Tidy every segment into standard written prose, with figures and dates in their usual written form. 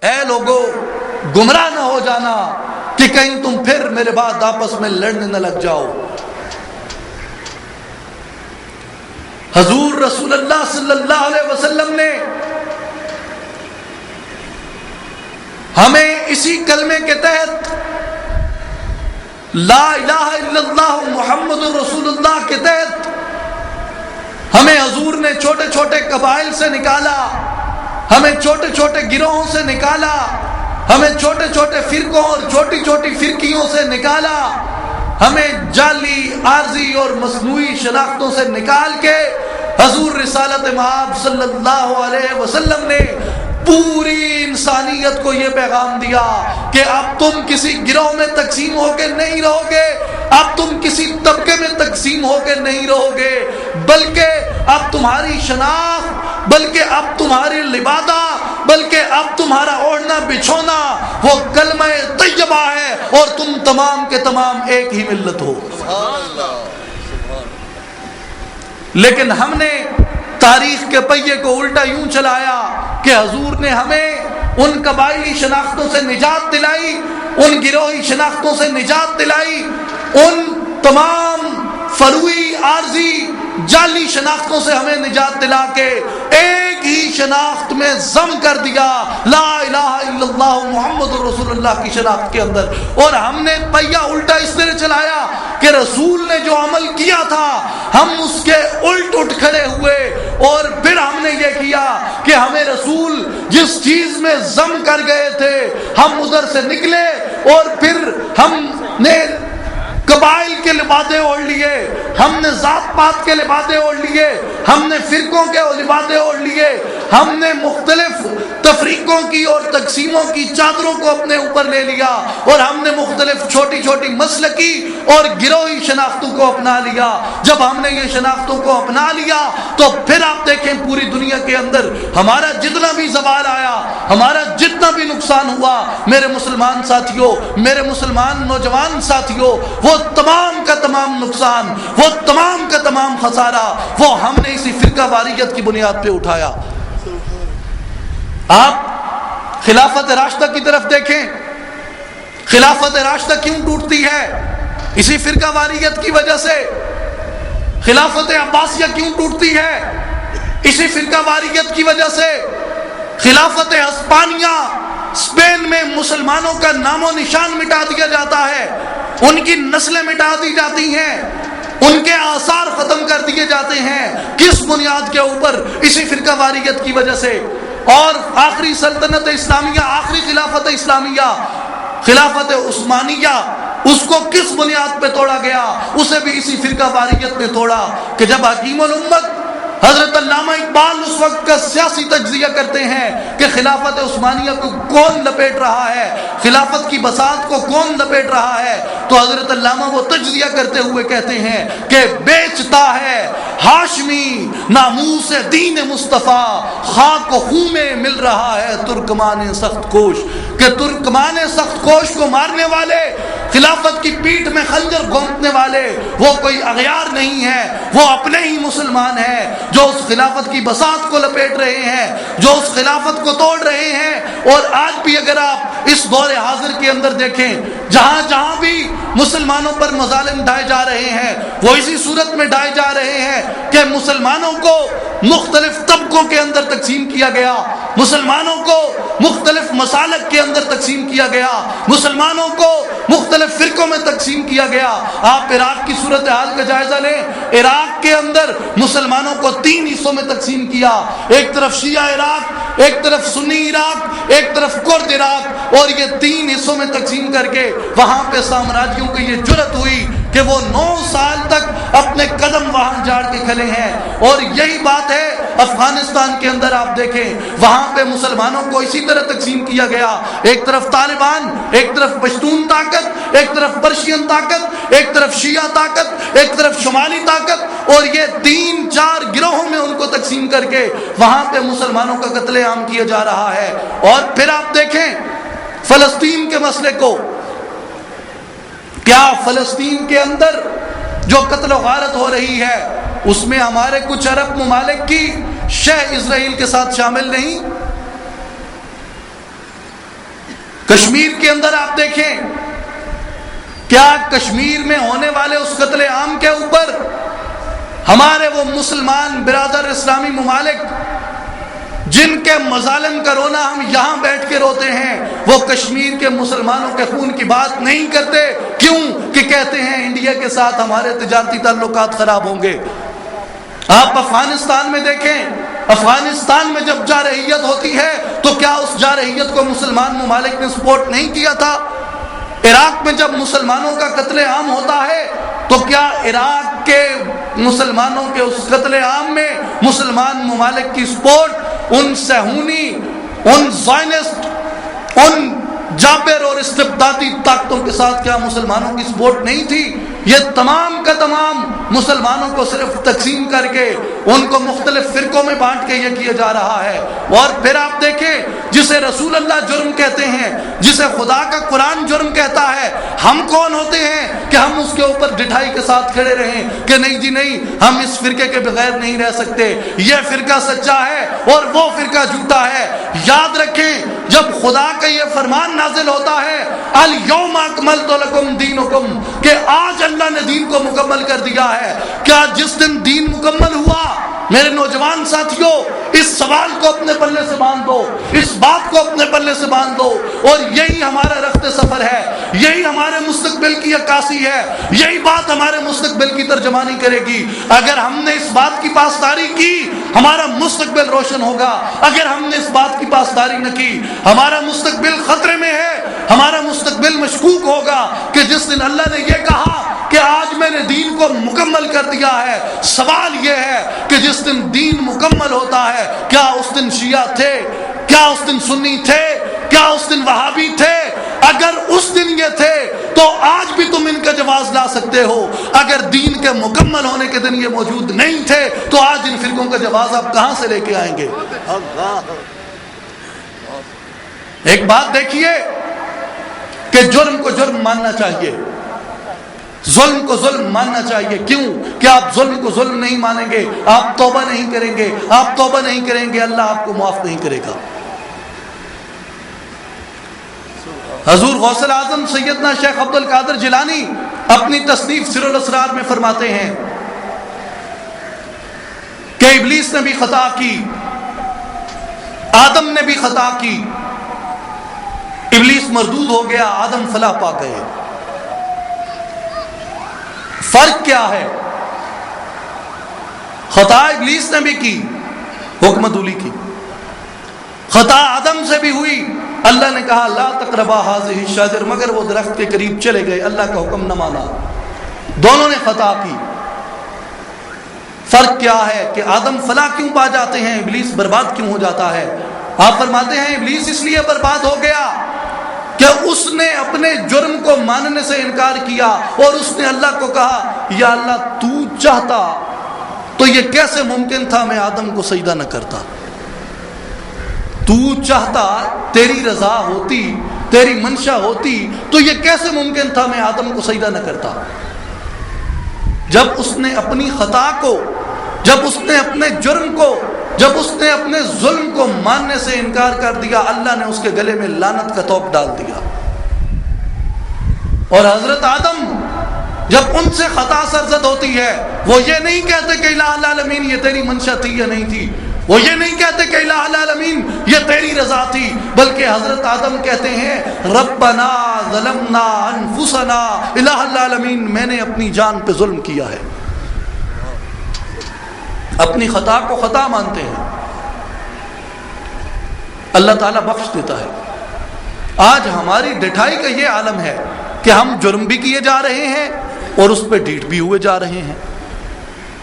اے لوگو گمراہ نہ ہو جانا کہ کہیں تم پھر میرے بعد آپس میں لڑنے نہ لگ جاؤ۔ حضور رسول اللہ صلی اللہ علیہ وسلم نے ہمیں اسی کلمے کے تحت لا الہ الا اللہ محمد رسول اللہ کے تحت ہمیں حضور نے چھوٹے چھوٹے قبائل سے نکالا، ہمیں چھوٹے چھوٹے گروہوں سے نکالا، ہمیں چھوٹے چھوٹے فرقوں اور چھوٹی چھوٹی فرقیوں سے نکالا، ہمیں جعلی عارضی اور مصنوعی شناختوں سے نکال کے حضور رسالت مآب صلی اللہ علیہ وسلم نے پوری انسانیت کو یہ پیغام دیا کہ اب تم کسی گروہ میں تقسیم ہو کے نہیں رہو گے، اب تم کسی طبقے میں تقسیم ہو کے نہیں رہو گے، بلکہ اب تمہاری شناخت، بلکہ اب تمہاری لبادہ، بلکہ اب تمہارا اوڑھنا بچھونا وہ کلمہ طیبہ ہے اور تم تمام کے تمام ایک ہی ملت ہو۔ لیکن ہم نے تاریخ کے پہیے کو الٹا یوں چلایا کہ حضور نے ہمیں ان قبائلی شناختوں سے نجات دلائی، ان گروہی شناختوں سے نجات دلائی، ان تمام فروعی عارضی جعلی شناختوں سے ہمیں نجات دلا کے ایک ہی شناخت میں ضم کر دیا، لا الہ الا اللہ محمد رسول اللہ کی شناخت کے اندر۔ اور ہم نے پہیا الٹا اس طرح چلایا کہ رسول نے جو عمل کیا تھا ہم اس کے الٹ اٹھ کھڑے ہوئے، اور پھر ہم نے یہ کیا کہ ہمیں رسول جس چیز میں ضم کر گئے تھے ہم ادھر سے نکلے، اور پھر ہم نے قبائل کے لبادے اوڑھ لیے، ہم نے ذات پات کے لبادے اوڑھ لیے، ہم نے فرقوں کے لبادے اوڑھ لیے، ہم نے مختلف تفریقوں کی اور تقسیموں کی چادروں کو اپنے اوپر لے لیا، اور ہم نے مختلف چھوٹی چھوٹی مسلکی اور گروہی شناختوں کو اپنا لیا۔ جب ہم نے یہ شناختوں کو اپنا لیا تو پھر آپ دیکھیں پوری دنیا کے اندر ہمارا جتنا بھی زوال آیا، ہمارا جتنا بھی نقصان ہوا، میرے مسلمان ساتھیوں، میرے مسلمان نوجوان ساتھیوں، وہ تمام کا تمام نقصان، وہ تمام کا تمام خسارہ وہ ہم نے اسی فرقہ واریت کی بنیاد پہ اٹھایا۔ آپ خلافت راشدہ کی طرف دیکھیں، خلافت راشدہ کیوں ٹوٹتی ہے؟ اسی فرقہ واریت کی وجہ سے۔ خلافت عباسیہ کیوں ٹوٹتی ہے؟ اسی فرقہ واریت کی وجہ سے۔ خلافت ہسپانیہ، اسپین میں مسلمانوں کا نام و نشان مٹا دیا جاتا ہے، ان کی نسلیں مٹا دی جاتی ہیں، ان کے آثار ختم کر دیے جاتے ہیں۔ کس بنیاد کے اوپر؟ اسی فرقہ واریت کی وجہ سے۔ اور آخری سلطنت اسلامیہ، آخری خلافت اسلامیہ، خلافت عثمانیہ، اس کو کس بنیاد پہ توڑا گیا؟ اسے بھی اسی فرقہ واریت نے توڑا کہ جب حکیم الامت حضرت علامہ اقبال اس وقت کا سیاسی تجزیہ کرتے ہیں کہ خلافت عثمانیہ کو کون لپیٹ رہا ہے، خلافت کی بساط کو کون لپیٹ رہا ہے، تو حضرت علامہ وہ تجزیہ کرتے ہوئے کہتے ہیں کہ بیچتا ہے ہاشمی ناموس دین مصطفیٰ، خاک و خون میں مل رہا ہے ترکمان سخت کوش، کہ ترکمان سخت کوش کو مارنے والے، خلافت کی پیٹھ میں خنجر گھونپنے والے وہ کوئی اغیار نہیں ہے، وہ اپنے ہی مسلمان ہیں جو اس خلافت کی بساط کو لپیٹ رہے ہیں، جو اس خلافت کو توڑ رہے ہیں۔ اور آج بھی اگر آپ اس دور حاضر کے اندر دیکھیں، جہاں جہاں بھی مسلمانوں پر مظالم ڈھائے جا رہے ہیں وہ اسی صورت میں ڈھائے جا رہے ہیں کہ مسلمانوں کو مختلف طبقوں کے اندر تقسیم کیا گیا، مسلمانوں کو مختلف مسالک کے اندر تقسیم کیا گیا، مسلمانوں کو مختلف فرقوں میں تقسیم کیا گیا۔ آپ عراق کی صورتحال کا جائزہ لیں، عراق کے اندر مسلمانوں کو 3 حصوں میں تقسیم کیا، ایک طرف شیعہ عراق، ایک طرف سنی عراق، ایک طرف کرد عراق، اور یہ 3 حصوں میں تقسیم کر کے وہاں پہ سامراجیوں کی یہ جرأت ہوئی کہ وہ 9 سال تک اپنے قدم وہاں جاڑ کے کھلے ہیں۔ اور یہی بات ہے افغانستان کے اندر، آپ دیکھیں وہاں پہ مسلمانوں کو اسی طرح تقسیم کیا گیا، ایک طرف طالبان، ایک طرف پشتون طاقت، ایک طرف پرشین طاقت، ایک طرف شیعہ طاقت، ایک طرف شمالی طاقت، اور یہ 3-4 گروہوں میں ان کو تقسیم کر کے وہاں پہ مسلمانوں کا قتل عام کیا جا رہا ہے۔ اور پھر آپ دیکھیں فلسطین کے مسئلے کو، کیا فلسطین کے اندر جو قتل و غارت ہو رہی ہے اس میں ہمارے کچھ عرب ممالک کی شہ اسرائیل کے ساتھ شامل نہیں؟ کشمیر کے اندر آپ دیکھیں، کیا کشمیر میں ہونے والے اس قتل عام کے اوپر ہمارے وہ مسلمان برادر اسلامی ممالک جن کے مظالم کا رونا ہم یہاں بیٹھ کے روتے ہیں، وہ کشمیر کے مسلمانوں کے خون کی بات نہیں کرتے؟ کیوں کہ کہتے ہیں انڈیا کے ساتھ ہمارے تجارتی تعلقات خراب ہوں گے۔ آپ افغانستان میں دیکھیں، افغانستان میں جب جارحیت ہوتی ہے تو کیا اس جارحیت کو مسلمان ممالک نے سپورٹ نہیں کیا تھا؟ عراق میں جب مسلمانوں کا قتل عام ہوتا ہے تو کیا عراق کے مسلمانوں کے اس قتل عام میں مسلمان ممالک کی سپورٹ ان صہیونی، ان زائنسٹ، ان جابر اور استبدادی طاقتوں کے ساتھ کیا مسلمانوں کی سپورٹ نہیں تھی؟ یہ تمام کا تمام مسلمانوں کو صرف تقسیم کر کے ان کو مختلف فرقوں میں بانٹ کے یہ کیا جا رہا ہے۔ اور پھر آپ دیکھیں، جسے رسول اللہ جرم کہتے ہیں، جسے خدا کا قرآن جرم کہتا ہے، ہم کون ہوتے ہیں کہ ہم اس کے اوپر ڈٹھائی کے ساتھ کھڑے رہیں کہ نہیں جی نہیں، ہم اس فرقے کے بغیر نہیں رہ سکتے، یہ فرقہ سچا ہے اور وہ فرقہ جھوٹا ہے۔ یاد رکھیں، جب خدا کا یہ فرمان نازل ہوتا ہے الیوم اکملت لکم دینکم، کہ آج اللہ نے دین کو مکمل کر دیا ہے، کیا جس دن دین مکمل ہوا، میرے نوجوان ساتھیوں، اس سوال کو اپنے پلے سے باندھ دو، اس بات کو اپنے پلے سے باندھ دو، اور یہی ہمارا رخت سفر ہے، یہی ہمارے مستقبل کی عکاسی ہے، یہی بات ہمارے مستقبل کی ترجمانی کرے گی۔ اگر ہم نے اس بات کی پاسداری کی، ہمارا مستقبل روشن ہوگا۔ اگر ہم نے اس بات کی پاسداری نہ کی، ہمارا مستقبل خطرے میں ہے، ہمارا مستقبل مشکوک ہوگا کہ جس دن اللہ نے یہ کہا کہ آج میں نے دین کو مکمل کر دیا ہے، سوال یہ ہے کہ جس دن دین مکمل ہوتا ہے، کیا اس دن شیعہ تھے، کیا اس دن سنی تھے، کیا اس دن وہابی تھے؟ اگر اس دن یہ تھے تو آج بھی تم ان کا جواز لا سکتے ہو۔ اگر دین کے مکمل ہونے کے دن یہ موجود نہیں تھے تو آج ان فرقوں کا جواز آپ کہاں سے لے کے آئیں گے؟ ایک بات دیکھیے کہ جرم کو جرم ماننا چاہیے، ظلم کو ظلم ماننا چاہیے۔ کیوں کہ آپ ظلم کو ظلم نہیں مانیں گے، آپ توبہ نہیں کریں گے، آپ توبہ نہیں کریں گے، اللہ آپ کو معاف نہیں کرے گا۔ حضور غوث اعظم سیدنا شیخ عبد القادر جیلانی اپنی تصنیف سر الاسرار میں فرماتے ہیں کہ ابلیس نے بھی خطا کی، آدم نے بھی خطا کی، ابلیس مردود ہو گیا، آدم فلاح پا گئے۔ فرق کیا ہے؟ خطا ابلیس نے بھی کی، حکمت اولی کی، خطا آدم سے بھی ہوئی، اللہ نے کہا لا تقربا هذه الشجر، مگر وہ درخت کے قریب چلے گئے، اللہ کا حکم نہ مانا، دونوں نے خطا کی۔ فرق کیا ہے کہ آدم فلاح کیوں پا جاتے ہیں، ابلیس برباد کیوں ہو جاتا ہے؟ آپ فرماتے ہیں ابلیس اس لیے برباد ہو گیا کہ اس نے اپنے جرم کو ماننے سے انکار کیا، اور اس نے اللہ کو کہا یا اللہ تو چاہتا تو یہ کیسے ممکن تھا میں آدم کو سجدہ نہ کرتا، تو چاہتا، تیری رضا ہوتی، تیری منشا ہوتی تو یہ کیسے ممکن تھا میں آدم کو سجدہ نہ کرتا۔ جب اس نے اپنی خطا کو، جب اس نے اپنے جرم کو، جب اس نے اپنے ظلم کو ماننے سے انکار کر دیا، اللہ نے اس کے گلے میں لعنت کا توپ ڈال دیا۔ اور حضرت آدم جب ان سے خطا سرزد ہوتی ہے، وہ یہ نہیں کہتے کہ الہ العالمین یہ تیری منشا تھی یا نہیں تھی، وہ یہ نہیں کہتے کہ الہ العالمین یہ تیری رضا تھی، بلکہ حضرت آدم کہتے ہیں ربنا ظلمنا انفسنا، الہ العالمین میں نے اپنی جان پہ ظلم کیا ہے، اپنی خطا کو خطا مانتے ہیں، اللہ تعالیٰ بخش دیتا ہے۔ آج ہماری ڈٹھائی کا یہ عالم ہے کہ ہم جرم بھی کیے جا رہے ہیں اور اس پہ ڈیٹ بھی ہوئے جا رہے ہیں،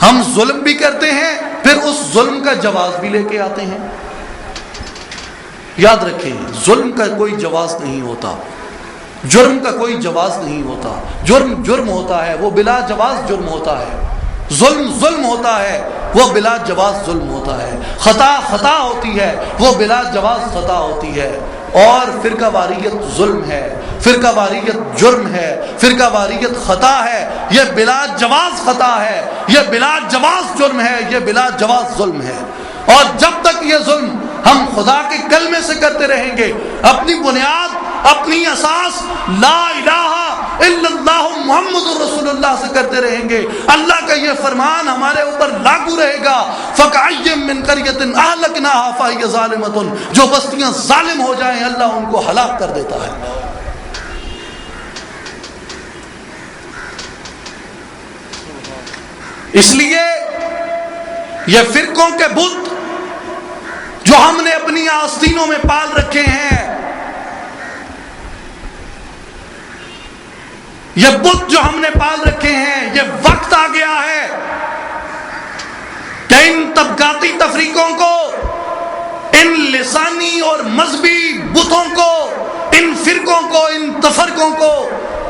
ہم ظلم بھی کرتے ہیں پھر اس ظلم کا جواز بھی لے کے آتے ہیں۔ یاد رکھیں ظلم کا کوئی جواز نہیں ہوتا، جرم کا کوئی جواز نہیں ہوتا، جرم جرم ہوتا ہے وہ بلا جواز جرم ہوتا ہے، ظلم ظلم ہوتا ہے وہ بلا جواز ظلم ہوتا ہے، خطا خطا ہوتی ہے وہ بلا جواز خطا ہوتی ہے، اور فرقہ واریت ظلم ہے، فرقہ واریت جرم ہے، فرقہ واریت خطا ہے، یہ بلا جواز خطا ہے، یہ بلا جواز جرم ہے، یہ بلا جواز ظلم ہے۔ اور جب تک یہ ظلم ہم خدا کے کلمے سے کرتے رہیں گے، اپنی بنیاد اپنی اساس لا الہ الا اللہ محمد رسول اللہ سے کرتے رہیں گے، اللہ کا یہ فرمان ہمارے اوپر لاگو رہے گا۔ فَكَأَيٍّ مِّن قَرْيَةٍ أَهْلَكْنَاهَا فَهِيَ ظَالِمَةٌ، جو بستیاں ظالم ہو جائیں اللہ ان کو ہلاک کر دیتا ہے۔ اس لیے یہ فرقوں کے بت جو ہم نے اپنی آستینوں میں پال رکھے ہیں، یہ بت جو ہم نے پال رکھے ہیں، یہ وقت آ گیا ہے کہ ان طبقاتی تفریقوں کو، ان لسانی اور مذہبی بتوں کو، ان فرقوں کو، ان تفرقوں کو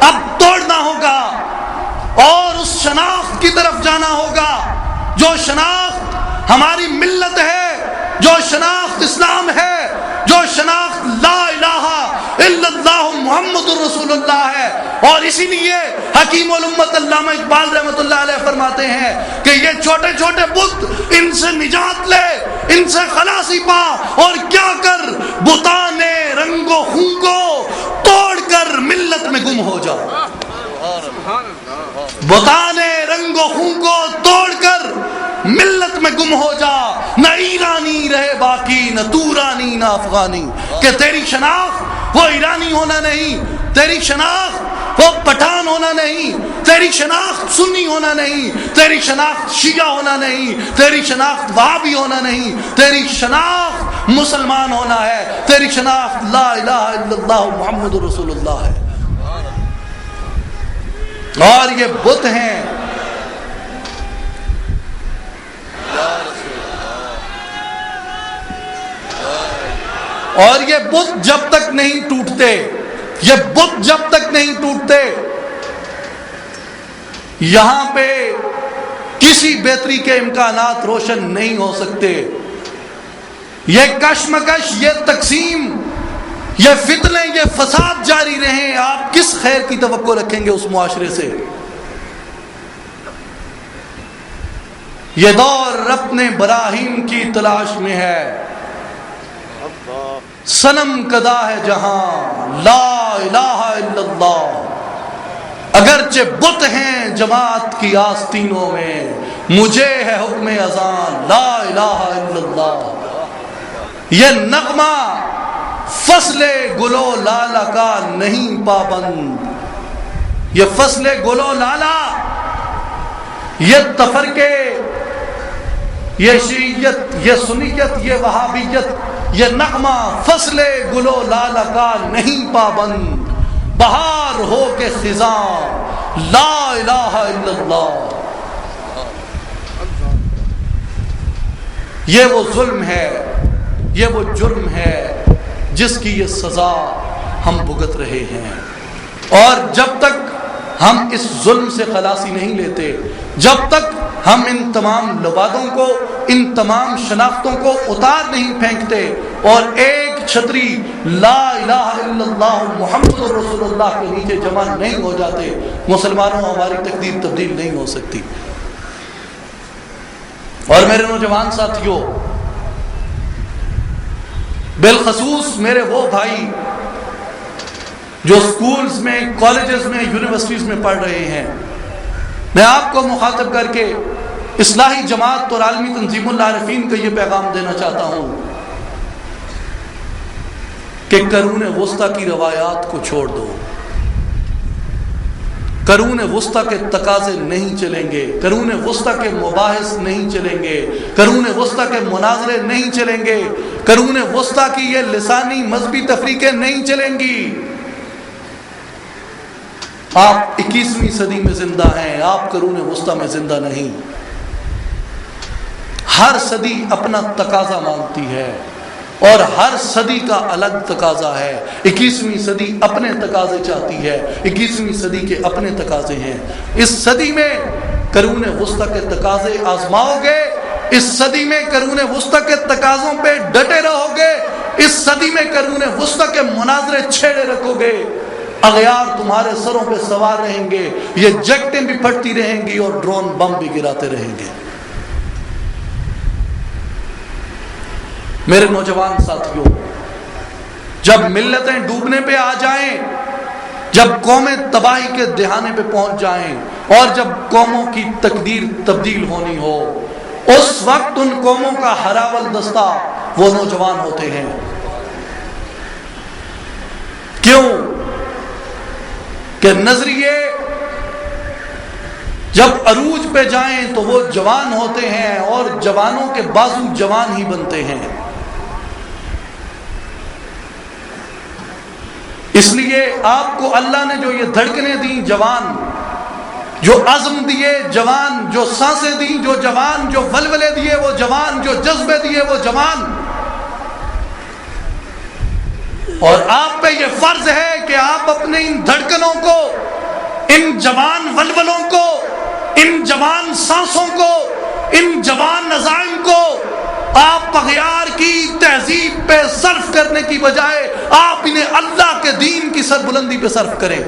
اب توڑنا ہوگا اور اس شناخت کی طرف جانا ہوگا جو شناخت ہماری ملت ہے، جو شناخت اسلام ہے، جو شناخت لا الہ الا اللہ محمد رسول اللہ ہے۔ اور اسی لیے حکیم الامت علامہ اقبال رحمۃ اللہ علیہ فرماتے ہیں کہ یہ چھوٹے چھوٹے بت، ان سے نجات لے، ان سے خلاصی پا، اور کیا کر بتان رنگ و خون کو توڑ کر ملت میں گم ہو جاؤ۔ بتان رنگ و خون کو توڑ کر ملت میں گم ہو جا، نہ ایرانی رہے باقی، نہ تورانی نہ افغانی، کہ تیری شناخت وہ ایرانی ہونا نہیں، تیری شناخت وہ پٹھان ہونا نہیں، تیری شناخت سنی ہونا نہیں، تیری شناخت شیعہ ہونا نہیں، تیری شناخت وہابی ہونا نہیں، تیری شناخت مسلمان ہونا ہے، تیری شناخت لا الہ الا اللہ محمد رسول اللہ ہے۔ اور یہ بت ہیں اور یہ بت جب تک نہیں ٹوٹتے، یہ بت جب تک نہیں ٹوٹتے، یہاں پہ کسی بہتری کے امکانات روشن نہیں ہو سکتے۔ یہ کشمکش، یہ تقسیم، یہ فتنے، یہ فساد جاری رہیں، آپ کس خیر کی توقع رکھیں گے اس معاشرے سے؟ یہ دور اپنے براہیم کی تلاش میں ہے، صنم کدا ہے جہاں لا الہ الا اللہ، اگرچہ بت ہیں جماعت کی آستینوں میں، مجھے ہے حکم اذان لا الہ الا اللہ۔ یہ نغمہ فصل گلو لالا کا نہیں پابند، یہ فصل گلو لالا، یہ تفرقے، یہ شیعیت، یہ سنیت، یہ وہابیت، یہ نغمہ فصل گلو لالا کا نہیں پابند، بہار ہو کے خزاں لا الہ الا اللہ۔ یہ وہ ظلم ہے، یہ وہ جرم ہے جس کی یہ سزا ہم بھگت رہے ہیں، اور جب تک ہم اس ظلم سے خلاصی نہیں لیتے، جب تک ہم ان تمام لبادوں کو، ان تمام شناختوں کو اتار نہیں پھینکتے اور ایک چھتری لا الہ الا اللہ محمد رسول اللہ کے نیچے جمع نہیں ہو جاتے، مسلمانوں ہماری تقدیر تبدیل نہیں ہو سکتی۔ اور میرے نوجوان ساتھیوں، بالخصوص میرے وہ بھائی جو سکولز میں، کالجز میں، یونیورسٹیز میں پڑھ رہے ہیں، میں آپ کو مخاطب کر کے اصلاحی جماعت اور عالمی تنظیم العارفین کا یہ پیغام دینا چاہتا ہوں کہ قرون وسطیٰ کی روایات کو چھوڑ دو۔ قرون وسطیٰ کے تقاضے نہیں چلیں گے، قرون وسطیٰ کے مباحث نہیں چلیں گے، قرون وسطیٰ کے مناظرے نہیں چلیں گے، قرون وسطیٰ کی یہ لسانی مذہبی تفریقیں نہیں چلیں گی۔ آپ 21ویں صدی میں زندہ ہیں، آپ قرون وسطیٰ میں زندہ نہیں۔ ہر صدی اپنا تقاضا مانگتی ہے اور ہر صدی کا الگ تقاضا ہے۔ 21ویں صدی اپنے تقاضے چاہتی ہے، 21ویں صدی کے اپنے تقاضے ہیں۔ اس صدی میں قرون وسطیٰ کے تقاضے آزماؤ گے، اس صدی میں قرون وسطیٰ کے تقاضوں پہ ڈٹے رہو گے، اس صدی میں قرون وسطیٰ کے مناظرے چھیڑے رکھو گے، اغیار تمہارے سروں پہ سوار رہیں گے، یہ جیکٹیں بھی پھٹتی رہیں گی اور ڈرون بم بھی گراتے رہیں گے۔ میرے نوجوان ساتھیوں، جب ملتیں ڈوبنے پہ آ جائیں، جب قومیں تباہی کے دہانے پہ پہنچ جائیں، اور جب قوموں کی تقدیر تبدیل ہونی ہو، اس وقت ان قوموں کا ہراول دستہ وہ نوجوان ہوتے ہیں۔ کیوں کہ نظریے جب عروج پہ جائیں تو وہ جوان ہوتے ہیں، اور جوانوں کے بازو جوان ہی بنتے ہیں۔ اس لیے آپ کو اللہ نے جو یہ دھڑکنیں دیں جوان، جو عزم دیے جوان، جو سانسیں دیں جو جوان، جو ولولے دیے وہ جوان، جو جذبے دیے وہ جوان، اور آپ پہ یہ فرض ہے کہ آپ اپنے ان دھڑکنوں کو، ان جوان ولولوں کو، ان جوان سانسوں کو، ان جوان عزائم کو آپ اغیار کی تہذیب پہ صرف کرنے کی بجائے آپ انہیں اللہ کے دین کی سربلندی پہ صرف کریں۔